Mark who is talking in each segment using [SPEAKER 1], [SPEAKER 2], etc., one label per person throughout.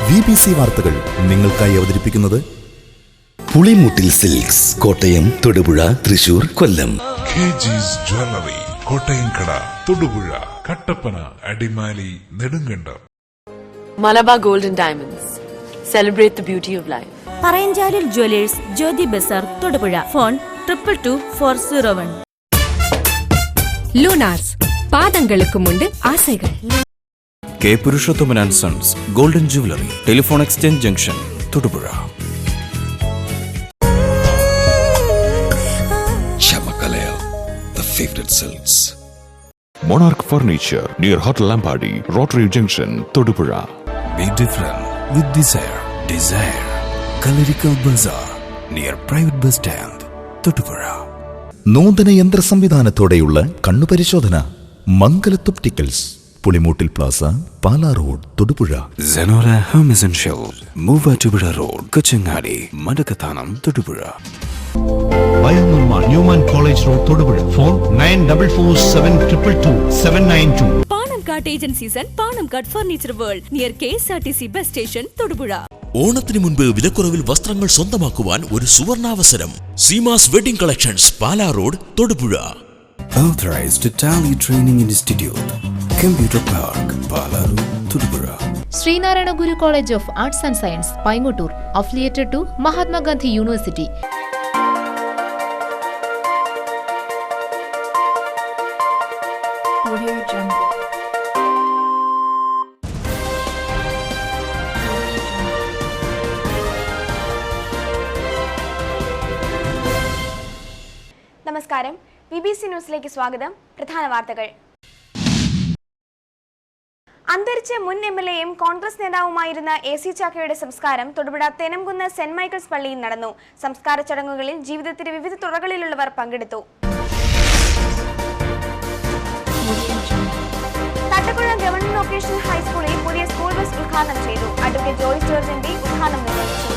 [SPEAKER 1] BBC വാർത്തകൾ നിങ്ങൾക്കായി അവതരിപ്പിക്കുന്നത്
[SPEAKER 2] Pulimoottil silks, Kottayam, Thodupuzha, Thrissur, Kollam.
[SPEAKER 3] KG's jewellery, കോട്ടയംകട, Thodupuzha, Kattappana, Adimali, Nedumkandam.
[SPEAKER 4] Malabar golden diamonds. Celebrate the beauty of life.
[SPEAKER 5] Parayanchalil jewellers, Jyothi Bazar, Thodupuzha. Phone 222401.
[SPEAKER 6] Lunars, പാദங்களுக்கு മുണ്ട് ആസൈകൾ.
[SPEAKER 7] K Purushothaman and sons golden jewellery, telephone exchange junction, Thodupuzha.
[SPEAKER 2] Chamakalaya, the favorite silks.
[SPEAKER 3] Monarch Furniture near Hotel Lambadi, Rotary Junction, Todupuzha.
[SPEAKER 7] Be different with desire. Desire. Colorical Bazaar near Private Bus Stand, Thodupuzha.
[SPEAKER 1] നൂതന യന്ത്ര സംവിധാനത്തോടെയുള്ള കണ്ണുപരിശോധന. Mangalath opticals, Pulimoottil plaza, Pala road, Thodupuzha.
[SPEAKER 7] Zenora Home Essentials, Muvattupuzha road, Kochangadi, Madakkathanam, Thodupuzha.
[SPEAKER 8] Bionirman, Newman college road, Thodupuzha. Phone 9447222792.
[SPEAKER 5] Panamkad agencies and Panamkad furniture world near KSRTC bus station, Thodupuzha.
[SPEAKER 9] ഓണത്തിന് മുൻപ് വിലക്കുറവിൽ വസ്ത്രങ്ങൾ സ്വന്തമാക്കുവാൻ ഒരു സുവർണാവസരം. Seemas wedding collections, Pala road, Thodupuzha.
[SPEAKER 7] Authorized Tally Training Institute, Computer Park, Pala road, Thodupuzha.
[SPEAKER 10] Sreenarayana Guru college of arts and science, Paingottoor, affiliated to Mahatma Gandhi university.
[SPEAKER 11] നമസ്കാരം, BBC ന്യൂസിലേക്ക് സ്വാഗതം. പ്രധാന വാർത്തകൾ. അന്തരിച്ച മുൻ MLAയും കോൺഗ്രസ് നേതാവുമായിരുന്ന AC ചാക്കോയുടെ സംസ്കാരം തൊടുപുഴ തെനംകുന്ന് സെന്റ് മൈക്കിൾസ് പള്ളിയിൽ നടന്നു. സംസ്കാര ചടങ്ങുകളിൽ ജീവിതത്തിന്റെ വിവിധ തുറകളിലുള്ളവർ പങ്കെടുത്തു. തട്ടപ്പുഴ ഗവൺമെന്റ് വൊക്കേഷണൽ ഹൈസ്കൂളിൽ പുതിയ സ്കൂൾ ബസ് ഉദ്ഘാടനം ചെയ്തു. അഡ്വക്കേറ്റ് ജോയ്സ് ജോർജ് MP ഉദ്ഘാടനം നിർവഹിച്ചു.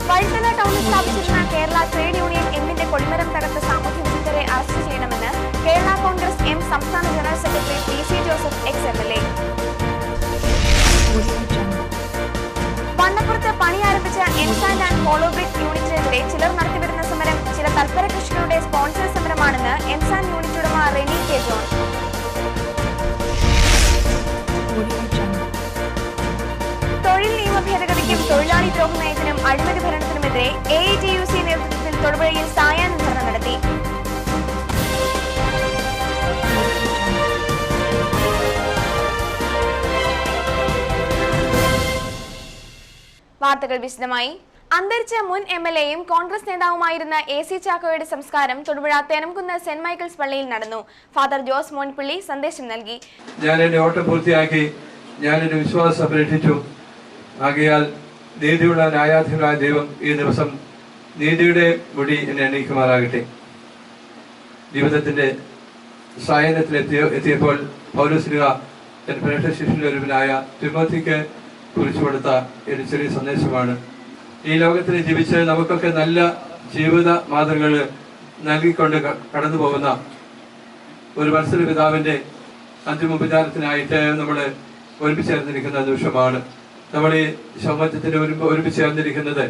[SPEAKER 11] വഴുതല ടൗണിൽ സ്ഥാപിച്ചിരുന്ന കേരള ട്രേഡ് യൂണിയൻ എമ്മിന്റെ കൊടിമരം തകർത്ത സാമൂഹ്യ വിരുദ്ധരെ അറസ്റ്റ് ചെയ്യണമെന്ന് കേരള കോൺഗ്രസ് എം സംസ്ഥാന general secretary PC Joseph ex-MLA. വണ്ണപ്പുറത്ത് പണി ആരംഭിച്ച എൻസാൻഡ് ആൻഡ് ഹോളോ ബ്രിക്ക് യൂണിറ്റിനെതിരെ ചിലർ നടത്തിവരുന്ന സമരം ചില തൽപര കൃഷികളുടെ സ്പോൺസർ സമരമാണെന്ന് എൻസാൻഡ് യൂണിറ്റ് ഉടമ റെനി കെ ജോൺ. തൊഴിൽ നിയമ ഭേദഗതിക്കും തൊഴിലാളി ദ്രോഹ നയത്തിനും അഴിമതി ഭരണത്തിനുമെതിരെ AITUC നേതൃത്വത്തിൽ തൊടുപുഴയിൽ സായാഹ്ന ധർണ നടത്തി. വാർത്തകൾ വിശദമായി. അന്തരിച്ച മുൻ MLAയും കോൺഗ്രസ് നേതാവുമായിരുന്ന AC ചാക്കോയുടെ സംസ്കാരം തൊടുപുഴ തെനംകുന്ന് സെന്റ് മൈക്കിൾസ് പള്ളിയിൽ നടന്നു. ഫാദർ ജോസ് മോൻപിള്ളി സന്ദേശം നൽകി.
[SPEAKER 12] ഞാൻ എന്റെ ഓട്ടം പൂർത്തിയാക്കി, ഞാൻ എന്റെ വിശ്വാസം സംരക്ഷിച്ചു. ആകയാൽ നീതിയുള്ള ന്യായാധിപനായ ദൈവം ഈ ദിവസം നീതിയുടെ മുടി എന്നെ എണീക്കുമാറാകട്ടെ. ജീവിതത്തിന്റെ സായനത്തിലെത്തിയപ്പോൾ പൗലോസ്ലീഹ തന്റെ പ്രേക്ഷക ശിഷ്യരിലൊരുവനായ തിമോത്തിക്ക് കുറിച്ചു കൊടുത്ത ഒരു ചെറിയ സന്ദേശമാണ്. ഈ ലോകത്തിൽ ജീവിച്ച് നമുക്കൊക്കെ നല്ല ജീവിത മാതൃകകൾ നൽകിക്കൊണ്ട് കടന്നു പോകുന്ന ഒരു വത്സല പിതാവിന്റെ അന്തിമോപചാരത്തിനായിട്ട് നമ്മൾ ഒരുമിച്ച് ചേർന്നിരിക്കുന്ന നിമിഷമാണ്. നമ്മൾ ഈ സമൂഹത്തിന് ഒരുമിച്ച് ചേർന്നിരിക്കുന്നത്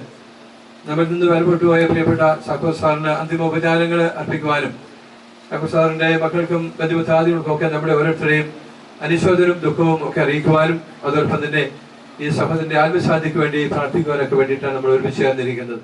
[SPEAKER 12] നമ്മിൽ നിന്ന് വേർപെട്ടു പോയ പ്രിയപ്പെട്ട ചാക്കോ സാറിന് അന്തിമോപചാരങ്ങൾ അർപ്പിക്കുവാനും ചാക്കോ സാറിന്റെ മക്കൾക്കും ബന്ധുമിത്രാദികൾക്കും ഒക്കെ നമ്മുടെ ഓരോരുത്തരെയും അനുശോചനവും ദുഃഖവും ഒക്കെ അറിയിക്കുവാനും അതോടൊപ്പം തന്നെ ഈ സഭത്തിന്റെ ആത്മശാന്തിക്ക് വേണ്ടി പ്രാർത്ഥിക്കുവാനൊക്കെ വേണ്ടിയിട്ടാണ് നമ്മൾ ഒരുമിച്ച് ചേർന്നിരിക്കുന്നത്.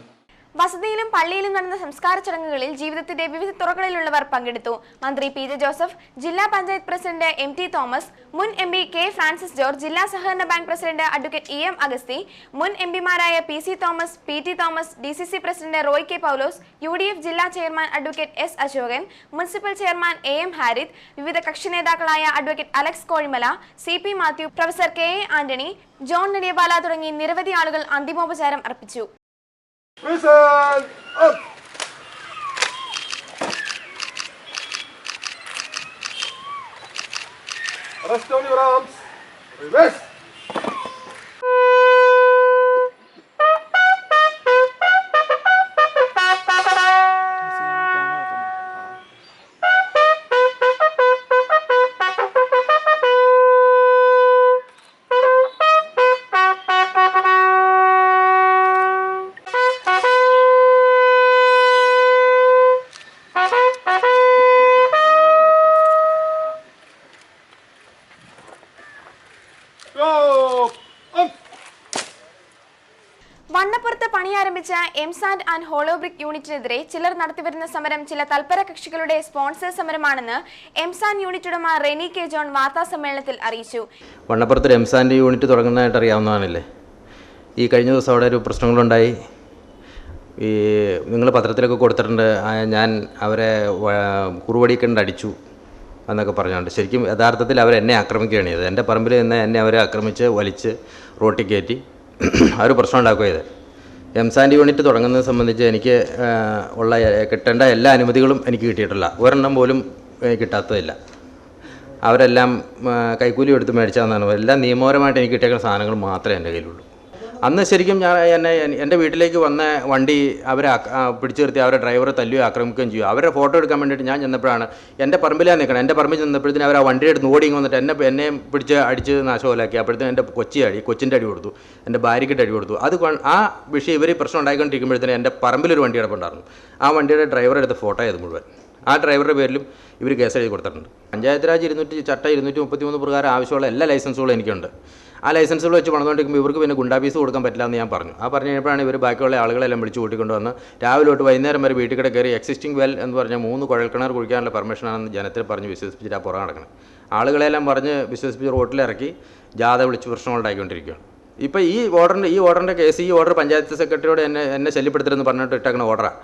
[SPEAKER 11] വസതിയിലും പള്ളിയിലും നടന്ന സംസ്കാര ചടങ്ങുകളിൽ ജീവിതത്തിന്റെ വിവിധ തുറകളിലുള്ളവർ പങ്കെടുത്തു. മന്ത്രി PJ ജോസഫ്, ജില്ലാ പഞ്ചായത്ത് പ്രസിഡന്റ് MT തോമസ്, മുൻ MP K ഫ്രാൻസിസ് ജോർജ്, ജില്ലാ സഹകരണ ബാങ്ക് പ്രസിഡന്റ് അഡ്വക്കേറ്റ് EM അഗസ്തി, മുൻ MPമാരായ PC Thomas, PT Thomas, DCC president Roy K പൗലോസ്, UDF ജില്ലാ chairman advocate S Ashokan, municipal chairman AM ഹാരിത്, വിവിധ കക്ഷി നേതാക്കളായ advocate Alex Kozhimala, CP Mathew, professor KA Antony, John Nediyapala തുടങ്ങി നിരവധി ആളുകൾ അന്തിമോപചാരം അർപ്പിച്ചു.
[SPEAKER 13] Listen up! Rest on your arms. Reverse.
[SPEAKER 11] സംഘടിപ്പിച്ച എംസാൻഡ് ആൻഡ് ഹോളോബ്രിക് യൂണിറ്റിനെതിരെ ചിലർ നടത്തിവരുന്ന സമരം ചില തൽപര കക്ഷികളുടെ സ്പോൺസർ സമരമാണെന്ന് എംസാൻഡ് യൂണിറ്റ് ഉടമ റെനി കെ ജോൺ വാർത്താ സമ്മേളനത്തിൽ അറിയിച്ചു.
[SPEAKER 14] വണ്ണപ്പുറത്ത് എംസാൻഡ് യൂണിറ്റ് തുടങ്ങുന്നതായിട്ട് അറിയാവുന്നതാണല്ലേ. ഈ കഴിഞ്ഞ ദിവസം അവിടെ ഒരു പ്രശ്നങ്ങളുണ്ടായി. ഈ നിങ്ങൾ പത്രത്തിലൊക്കെ കൊടുത്തിട്ടുണ്ട്, ഞാൻ അവരെ കുറുവടിക്കണ്ട് അടിച്ചു എന്നൊക്കെ പറഞ്ഞുകൊണ്ട്. ശരിക്കും യഥാർത്ഥത്തിൽ അവരെന്നെ ആക്രമിക്കുകയാണ് ചെയ്തത്. എൻ്റെ പറമ്പിൽ നിന്ന് എന്നെ അവരെ ആക്രമിച്ച് വലിച്ച് റോട്ടിൽ കയറ്റി ആ ഒരു പ്രശ്നം ഉണ്ടാക്കുക ചെയ്തത്. എംസാൻഡ് യൂണിറ്റ് തുടങ്ങുന്നത് സംബന്ധിച്ച് എനിക്ക് ഉള്ള കിട്ടേണ്ട എല്ലാ അനുമതികളും എനിക്ക് കിട്ടിയിട്ടില്ല. ഒരെണ്ണം പോലും കിട്ടാത്തതില്ല. അവരെല്ലാം കൈക്കൂലി എടുത്ത് മേടിച്ചതെന്നാണ്. എല്ലാം നിയമപരമായിട്ട് എനിക്ക് കിട്ടിയേക്കുന്ന സാധനങ്ങൾ മാത്രമേ എൻ്റെ കയ്യിലുള്ളൂ. അന്ന് ശരിക്കും എൻ്റെ വീട്ടിലേക്ക് വന്ന വണ്ടി അവരെ പിടിച്ചു നിർത്തി അവരെ ഡ്രൈവറെ തല്ലുകയും ആക്രമിക്കുകയും ചെയ്യും. അവരുടെ ഫോട്ടോ എടുക്കാൻ വേണ്ടിയിട്ട് ഞാൻ ചെന്നപ്പോഴാണ് എൻ്റെ പറമ്പിലാണ് നിൽക്കണം. എൻ്റെ പറമ്പിൽ ചെന്നപ്പോഴത്തേന് അവർ ആ വണ്ടിയുടെ അടുത്ത് ഓടി വന്നിട്ട് എന്നെ പിടിച്ച് അടിച്ച് നാശമല്ലാക്കി. അപ്പോഴത്തേനും എൻ്റെ കൊച്ചിൻ്റെ അടി കൊടുത്തു, എൻ്റെ ഭാര്യയ്ക്കിട്ട് അടി കൊടുത്തു. ആ വിഷയം ഇവർ പ്രശ്നം ഉണ്ടായിക്കൊണ്ടിരിക്കുമ്പോഴത്തേനും എൻ്റെ പറമ്പിലൊരു വണ്ടി കിടപ്പുണ്ടായിരുന്നു. ആ വണ്ടിയുടെ ഡ്രൈവറെ എടുത്ത് ഫോട്ടോ ചെയ്ത് മുഴുവൻ ആ ഡ്രൈവറുടെ പേരിലും ഇവർ കേസ് എഴുതി കൊടുത്തിട്ടുണ്ട്. പഞ്ചായത്ത് രാജ് ചട്ടം 233 പ്രകാരം ആവശ്യമുള്ള എല്ലാ ലൈസൻസുകളും എനിക്കുണ്ട്. ആ ലൈസൻസുകൾ വെച്ച് പണിതുകൊണ്ടിരിക്കുമ്പോൾ ഇവർക്ക് പിന്നെ ഗുണ്ടാഫീസ് കൊടുക്കാൻ പറ്റില്ല എന്ന് ഞാൻ പറഞ്ഞു. ആ പറഞ്ഞു കഴിഞ്ഞപ്പോഴാണ് ഇവർ ബാക്കിയുള്ള ആളുകളെല്ലാം വിളിച്ചു കൂട്ടിക്കൊണ്ട് വന്ന് രാവിലെ തൊട്ട് വൈകുന്നേരം വരെ വീട്ടിൽ കയറി എക്സിസ്റ്റിംഗ് വെൽ എന്ന് പറഞ്ഞാൽ 3 കുഴൽക്കിണർ കുഴിക്കാനുള്ള പെർമിഷനാണെന്ന് ജനത്തിൽ പറഞ്ഞ് വിശ്വസിപ്പിച്ചിട്ട് ആ പുറം നടക്കണം. ആളുകളെല്ലാം പറഞ്ഞ് വിശ്വസിപ്പിച്ച് റോട്ടിലിറക്കി ജാഥ വിളിച്ച് പ്രശ്നങ്ങളുണ്ടായിക്കൊണ്ടിരിക്കുകയാണ്. ഇപ്പോൾ ഈ ഓർഡറിൻ്റെ കേസ് ഈ ഓർഡർ പഞ്ചായത്ത് സെക്രട്ടറിയോട് എന്നെ ശല്യപ്പെടുത്തരുതെന്ന് പറഞ്ഞിട്ട് ഇട്ടേക്കുന്ന ഓർഡറാണ്.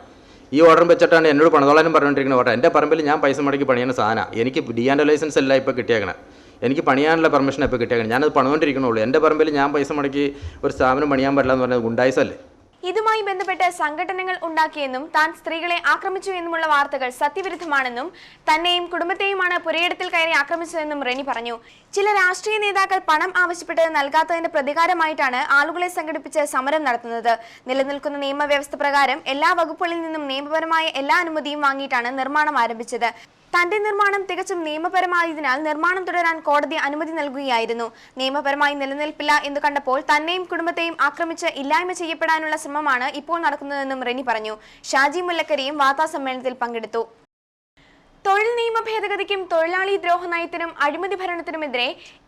[SPEAKER 14] ഈ ഓർഡർ വെച്ചിട്ടാണ് എന്നോട് പണിതോളാനും പറഞ്ഞുകൊണ്ടിരിക്കുന്ന ഓർഡർ. എൻ്റെ പറമ്പിൽ ഞാൻ പൈസ മുടക്കി പണിയുന്ന സാധനം എനിക്ക് ഡിയാൻ്റെ ലൈസൻസ് അല്ല ഇപ്പോൾ കിട്ടിയേക്കണം. എനിക്ക് പണിയാനുള്ള പെർമിഷൻ ഇപ്പോൾ കിട്ടിയേക്കണം. ഞാനത് പണിതുകൊണ്ടിരിക്കണുള്ളൂ. എൻ്റെ പറമ്പിൽ ഞാൻ പൈസ മുടക്കി ഒരു സ്ഥാപനം പണിയാൻ പറ്റില്ല എന്ന് പറഞ്ഞത് ഗുണ്ടായിസല്ലേ.
[SPEAKER 11] ഇതുമായി ബന്ധപ്പെട്ട് സംഘടനകൾ ഉണ്ടാക്കിയെന്നും താൻ സ്ത്രീകളെ ആക്രമിച്ചു എന്നുമുള്ള വാർത്തകൾ സത്യവിരുദ്ധമാണെന്നും തന്നെയും കുടുംബത്തെയുമാണ് പുരയിടത്തിൽ കയറി ആക്രമിച്ചതെന്നും റെനി പറഞ്ഞു. ചില രാഷ്ട്രീയ നേതാക്കൾ പണം ആവശ്യപ്പെട്ട് നൽകാത്തതിന്റെ പ്രതികാരമായിട്ടാണ് ആളുകളെ സംഘടിപ്പിച്ച് സമരം നടത്തുന്നത്. നിലനിൽക്കുന്ന നിയമവ്യവസ്ഥ പ്രകാരം എല്ലാ വകുപ്പുകളിൽ നിന്നും നിയമപരമായ എല്ലാ അനുമതിയും വാങ്ങിയിട്ടാണ് നിർമ്മാണം ആരംഭിച്ചത്. തന്റെ നിർമ്മാണം തികച്ചും നിയമപരമായതിനാൽ നിർമ്മാണം തുടരാൻ കോടതി അനുമതി നൽകുകയായിരുന്നു. നിയമപരമായി നിലനിൽപ്പില്ല എന്ന് കണ്ടപ്പോൾ തന്നെയും കുടുംബത്തെയും ആക്രമിച്ച് ഇല്ലായ്മ ചെയ്യപ്പെടാനുള്ള ശ്രമമാണ് ഇപ്പോൾ നടക്കുന്നതെന്നും റെനി പറഞ്ഞു. ഷാജി മുല്ലക്കരിയും വാർത്താ സമ്മേളനത്തിൽ പങ്കെടുത്തു. തൊഴിൽ നിയമ ഭേദഗതിക്കും തൊഴിലാളി ദ്രോഹ നയത്തിനും അഴിമതി ഭരണത്തിനുമെതിരെ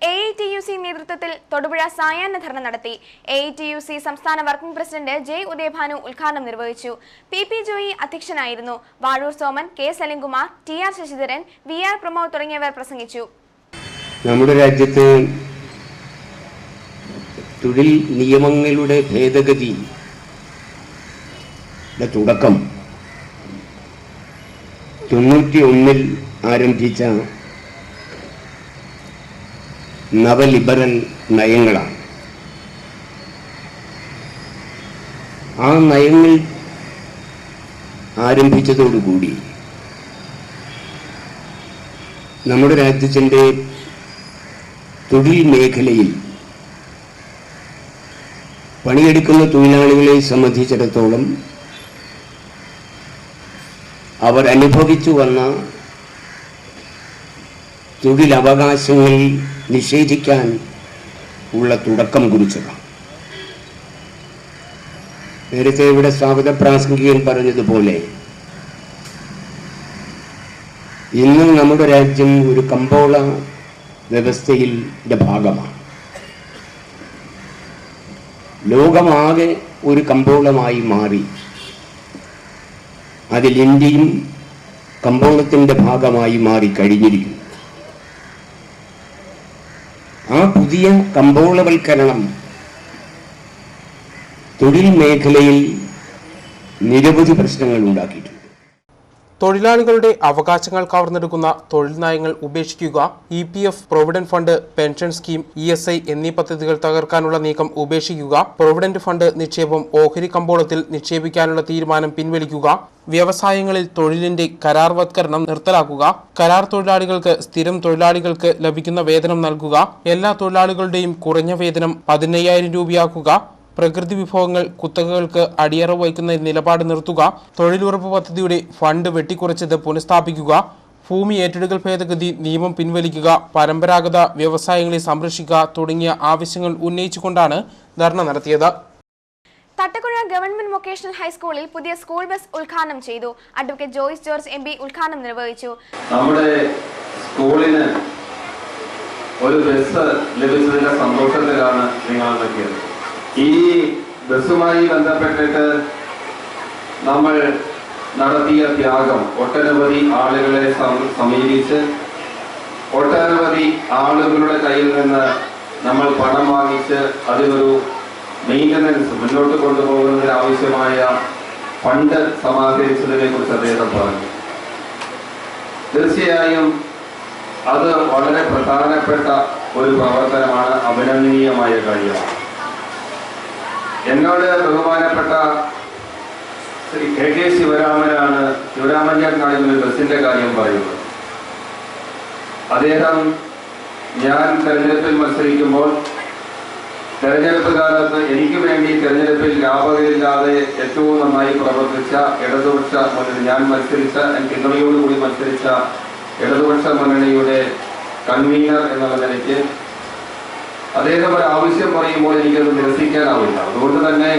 [SPEAKER 11] AITUC നേതൃത്വത്തിൽ തൊടുപുഴ സായാഹ്ന ധർണ നടത്തി. AITUC സംസ്ഥാന വർക്കിംഗ് പ്രസിഡന്റ് ജെ ഉദയഭാനു ഉദ്ഘാടനം നിർവഹിച്ചു. PP ജോയി അധ്യക്ഷനായിരുന്നു. Vazhoor Soman, K Salim Kumar, TR Sasidharan, VR Pramod തുടങ്ങിയവർ പ്രസംഗിച്ചു.
[SPEAKER 15] നമ്മുടെ രാജ്യത്ത് തൊഴിൽ നിയമങ്ങളുടെ ഭേദഗതി തുടക്കം 91 ആരംഭിച്ച നവലിബറൽ നയങ്ങളാണ്. ആ നയങ്ങൾ ആരംഭിച്ചതോടുകൂടി നമ്മുടെ രാജ്യത്തിൻ്റെ തൊഴിൽ മേഖലയിൽ പണിയെടുക്കുന്ന തൊഴിലാളികളെ സംബന്ധിച്ചിടത്തോളം അവർ അനുഭവിച്ചു വന്ന തൊഴിലവകാശങ്ങൾ നിഷേധിക്കാൻ ഉള്ള തുടക്കം കുറിച്ചതാണ്. നേരത്തെ ഇവിടെ സ്വാഗത പ്രാസംഗികൻ പറഞ്ഞതുപോലെ ഇന്ന് നമ്മുടെ രാജ്യം ഒരു കമ്പോള വ്യവസ്ഥയുടെ ഭാഗമാണ്. ലോകമാകെ ഒരു കമ്പോളമായി മാറി. അതിൽ ഇന്ത്യയും കമ്പോളത്തിൻ്റെ ഭാഗമായി മാറി കഴിഞ്ഞിരിക്കുന്നു. ആ പുതിയ കമ്പോളവൽക്കരണം തൊഴിൽ മേഖലയിൽ നിരവധി പ്രശ്നങ്ങൾ ഉണ്ടാക്കിയിട്ടുണ്ട്.
[SPEAKER 16] തൊഴിലാളികളുടെ അവകാശങ്ങൾ കവർന്നെടുക്കുന്ന തൊഴിൽ നയങ്ങൾ ഉപേക്ഷിക്കുക, EPF, provident fund, pension scheme, ESI എന്നീ പദ്ധതികൾ തകർക്കാനുള്ള നീക്കം ഉപേക്ഷിക്കുക, പ്രൊവിഡന്റ് ഫണ്ട് നിക്ഷേപം ഓഹരി കമ്പോളത്തിൽ നിക്ഷേപിക്കാനുള്ള തീരുമാനം പിൻവലിക്കുക, വ്യവസായങ്ങളിൽ തൊഴിലിന്റെ കരാർവത്കരണം നിർത്തലാക്കുക, കരാർ തൊഴിലാളികൾക്ക് സ്ഥിരം തൊഴിലാളികൾക്ക് ലഭിക്കുന്ന വേതനം നൽകുക, എല്ലാ തൊഴിലാളികളുടെയും കുറഞ്ഞ വേതനം 15,000 രൂപയാക്കുക, പ്രകൃതി വിഭവങ്ങൾ കുത്തകകൾക്ക് അടിയറവ് വയ്ക്കുന്ന നിലപാട് നിർത്തുക, തൊഴിലുറപ്പ് പദ്ധതിയുടെ ഫണ്ട് വെട്ടിക്കുറച്ചത് പുനഃസ്ഥാപിക്കുക, ഭൂമി ഏറ്റെടുക്കൽ ഭേദഗതി നിയമം പിൻവലിക്കുക, പരമ്പരാഗത വ്യവസായങ്ങളെ സംരക്ഷിക്കുക തുടങ്ങിയ ആവശ്യങ്ങൾ ഉന്നയിച്ചുകൊണ്ടാണ് ധർണ നടത്തിയത്.
[SPEAKER 11] തട്ടക്കുഴ ഗവൺമെന്റ് വൊക്കേഷണൽ ഹൈസ്കൂളിൽ പുതിയ സ്കൂൾ ബസ് ഉദ്ഘാടനം ചെയ്തു. അഡ്വക്കേറ്റ് ജോയ്സ് ജോർജ് MP ഉദ്ഘാടനം നിർവഹിച്ചു.
[SPEAKER 17] നമ്മുടെ സ്കൂളിന് ഒരു ബസ് ലഭിച്ചതിന്റെ സന്തോഷത്തിലാണ് നിങ്ങൾ ഈ ബസ്സുമായി ബന്ധപ്പെട്ടിട്ട് നമ്മൾ നടത്തിയ ത്യാഗം ഒട്ടനവധി ആളുകളെ സമീപിച്ച് ഒട്ടനവധി ആളുകളുടെ കയ്യിൽ നിന്ന് നമ്മൾ പണം വാങ്ങിച്ച് അതിനൊരു മെയിൻ്റനൻസ് മുന്നോട്ട് കൊണ്ടുപോകുന്നതിന് ആവശ്യമായ ഫണ്ട് സമാഹരിച്ചതിനെ കുറിച്ച് അദ്ദേഹം പറഞ്ഞു. തീർച്ചയായും അത് വളരെ പ്രധാനപ്പെട്ട ഒരു പ്രവർത്തനമാണ്, അഭിനന്ദനീയമായ കാര്യമാണ്. എന്നോട് ബഹുമാനപ്പെട്ട ശ്രീ കെ ശിവരാമൻ ചേട്ടനാണ് ഒരു ബസിന്റെ കാര്യം പറയുന്നത്. അദ്ദേഹം ഞാൻ തെരഞ്ഞെടുപ്പിൽ മത്സരിക്കുമ്പോൾ തെരഞ്ഞെടുപ്പ് കാലത്ത് എനിക്ക് വേണ്ടി തെരഞ്ഞെടുപ്പിൽ ലാഭമില്ലാതെ ഏറ്റവും നന്നായി പ്രവർത്തിച്ച ഇടതുപക്ഷ മുന്നണി, ഞാൻ മത്സരിച്ച പിന്തുണയോടുകൂടി മത്സരിച്ച ഇടതുപക്ഷ മുന്നണിയുടെ കൺവീനർ എന്നുള്ള നിലയ്ക്ക് അദ്ദേഹം ഒരു ആവശ്യം പറയുമ്പോൾ എനിക്കത് നിരസിക്കാനാവില്ല. അതുകൊണ്ട് തന്നെ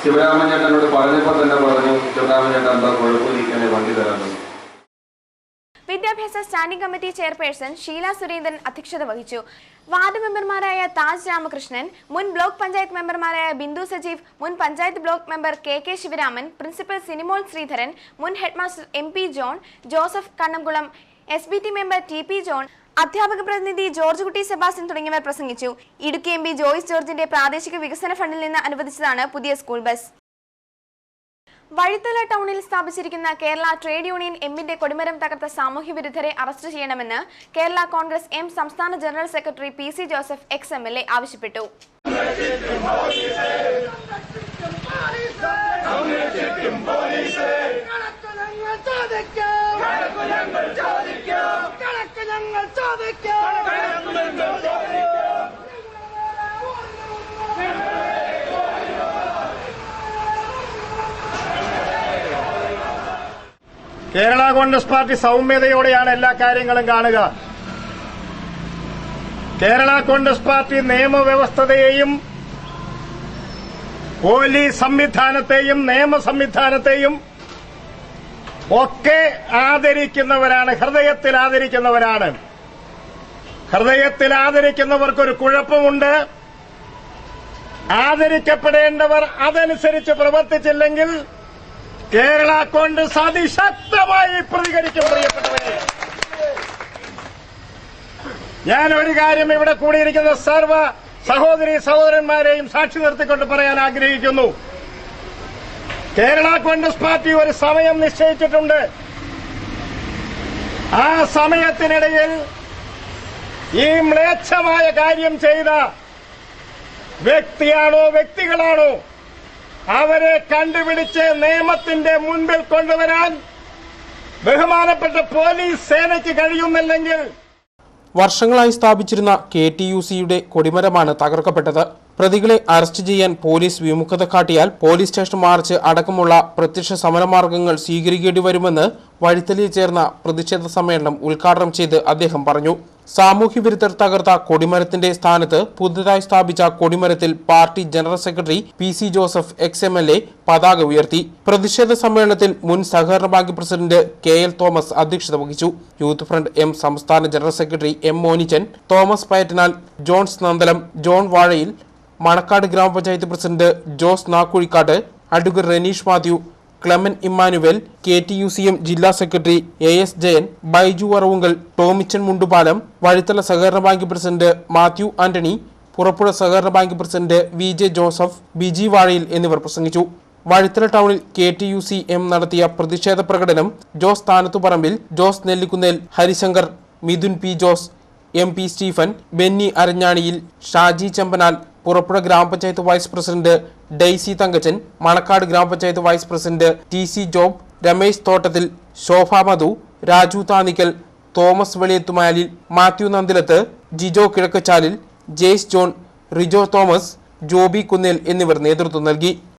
[SPEAKER 17] ശിവരാമൻ ചേട്ടനോട് പറഞ്ഞപ്പോൾ തന്നെ പറഞ്ഞു, ശിവരാമൻ ചേട്ടൻ എന്താ കുഴപ്പമിരിക്കാനെ വണ്ടി തരാമെന്ന്.
[SPEAKER 11] വിദ്യാഭ്യാസ standing committee chairperson Sheela Surendran അധ്യക്ഷത വഹിച്ചു. വാർഡ് മെമ്പർമാരായ താജ് രാമകൃഷ്ണൻ, മുൻ ബ്ലോക്ക് പഞ്ചായത്ത് മെമ്പർമാരായ ബിന്ദു സജീവ്, മുൻ panchayat block member K Sivaraman, principal Sinimol Sreedharan, മുൻ headmaster MP John, Joseph Kannamkulam, SBT member TP John, അധ്യാപക പ്രതിനിധി ജോർജ് കുട്ടി സെബാസ്റ്റ്യൻ തുടങ്ങിയവർ പ്രസംഗിച്ചു. ഇടുക്കി MP ജോയ്സ് ജോർജിന്റെ പ്രാദേശിക വികസന ഫണ്ടിൽ നിന്ന് അനുവദിച്ചതാണ് പുതിയ സ്കൂൾ ബസ്. വഴിത്തല ടൗണിൽ സ്ഥാപിച്ചിരിക്കുന്ന കേരള ട്രേഡ് യൂണിയൻ എമ്മിന്റെ കൊടിമരം തകർത്ത സാമൂഹ്യ വിരുദ്ധരെ അറസ്റ്റ് ചെയ്യണമെന്ന് കേരള കോൺഗ്രസ് എം സംസ്ഥാന general secretary PC Joseph ex-MLA ആവശ്യപ്പെട്ടു.
[SPEAKER 18] കേരള കോൺഗ്രസ് പാർട്ടി സൗമ്യതയോടെയാണ് എല്ലാ കാര്യങ്ങളും കാണുക. കേരള കോൺഗ്രസ് പാർട്ടി നിയമവ്യവസ്ഥതയെയും പോലീസ് സംവിധാനത്തെയും നിയമ സംവിധാനത്തെയും ഒക്കെ ആദരിക്കുന്നവരാണ്, ഹൃദയത്തിൽ ആദരിക്കുന്നവരാണ്. ഹൃദയത്തിൽ ആദരിക്കുന്നവർക്കൊരു കുഴപ്പമുണ്ട്. ആദരിക്കപ്പെടേണ്ടവർ അതനുസരിച്ച് പ്രവർത്തിച്ചില്ലെങ്കിൽ കേരള കോൺഗ്രസ് അതിശക്തമായി പ്രതികരിക്കും. പ്രിയപ്പെട്ടവരെ, ഞാൻ ഒരു കാര്യം ഇവിടെ കൂടിയിരിക്കുന്ന സർവ്വ സഹോദരി സഹോദരന്മാരെയും സാക്ഷി നിർത്തിക്കൊണ്ട് പറയാൻ ആഗ്രഹിക്കുന്നു. കേരള കോൺഗ്രസ് പാർട്ടി ഒരു സമയം നിശ്ചയിച്ചിട്ടുണ്ട്. ആ സമയത്തിനിടയിൽ ഈ മ്ലേച്ഛമായ കാര്യം ചെയ്ത വ്യക്തിയാണോ വ്യക്തികളാണോ അവരെ കണ്ടുപിടിച്ച് നിയമത്തിന്റെ മുൻപിൽ കൊണ്ടുവരാൻ ബഹുമാനപ്പെട്ട പോലീസ് സേനയ്ക്ക് കഴിയുന്നില്ലെങ്കിൽ
[SPEAKER 16] വർഷങ്ങളായി സ്ഥാപിച്ചിരുന്ന KTUCയുടെ കൊടിമരമാണ് തകർക്കപ്പെട്ടത്. പ്രതികളെ അറസ്റ്റ് ചെയ്യാൻ പോലീസ് വിമുഖത കാട്ടിയാൽ പോലീസ് സ്റ്റേഷൻ മാർച്ച് അടക്കമുള്ള പ്രത്യക്ഷ സമരമാർഗങ്ങൾ സ്വീകരിക്കേണ്ടി വരുമെന്ന് വഴിത്തലയിൽ ചേർന്ന പ്രതിഷേധ സമ്മേളനം ഉദ്ഘാടനം ചെയ്ത് അദ്ദേഹം പറഞ്ഞു. സാമൂഹ്യ വിരുദ്ധർ തകർത്ത കൊടിമരത്തിന്റെ സ്ഥാനത്ത് പുതുതായി സ്ഥാപിച്ച കൊടിമരത്തിൽ party general secretary PC Joseph ex-MLA പതാക ഉയർത്തി. പ്രതിഷേധ സമ്മേളനത്തിൽ മുൻ സഹകരണ ബാങ്ക് പ്രസിഡന്റ് KL തോമസ് അധ്യക്ഷത വഹിച്ചു. യൂത്ത് ഫ്രണ്ട് M സംസ്ഥാന general secretary M Monichan, Thomas Payattanal, Johns Nandalam, John Vazhayil, Manakkad gramapanchayat president Jose Nakkuzhikkad, advocate Reneesh Mathew, Clemen Emmanuel, KTUCM ജില്ലാ സെക്രട്ടറി AS ജയൻ, ബൈജു അറവുങ്കൽ, ടോമിച്ചൻ മുണ്ടുപാലം, വഴിത്തല സഹകരണ bank president Mathew Antony, Purappuzha സഹകരണ bank president VJ Joseph, Biji Vazhayil എന്നിവർ പ്രസംഗിച്ചു. വഴിത്തല ടൗണിൽ KTUCM നടത്തിയ പ്രതിഷേധ പ്രകടനം Jose Sthanathuparambil, Jose Nellikunnel, Harishankar, Mithun P Jose, MP Stephen, Benny അരഞ്ഞാണിയിൽ, Shaji Chembanal, Purappuzha gramapanchayat vice president Daisy Thankachan, Manakkad gramapanchayat vice president TC Job, Ramesh Thottathil, Shobha Madhu, Raju Thanikkal, Thomas Veliyathumalil, Mathew Nandilath, Jijo Kizhakkechalil, Jaice John, Rijo Thomas, Joby Kunnel എന്നിവർ നേതൃത്വം നൽകി.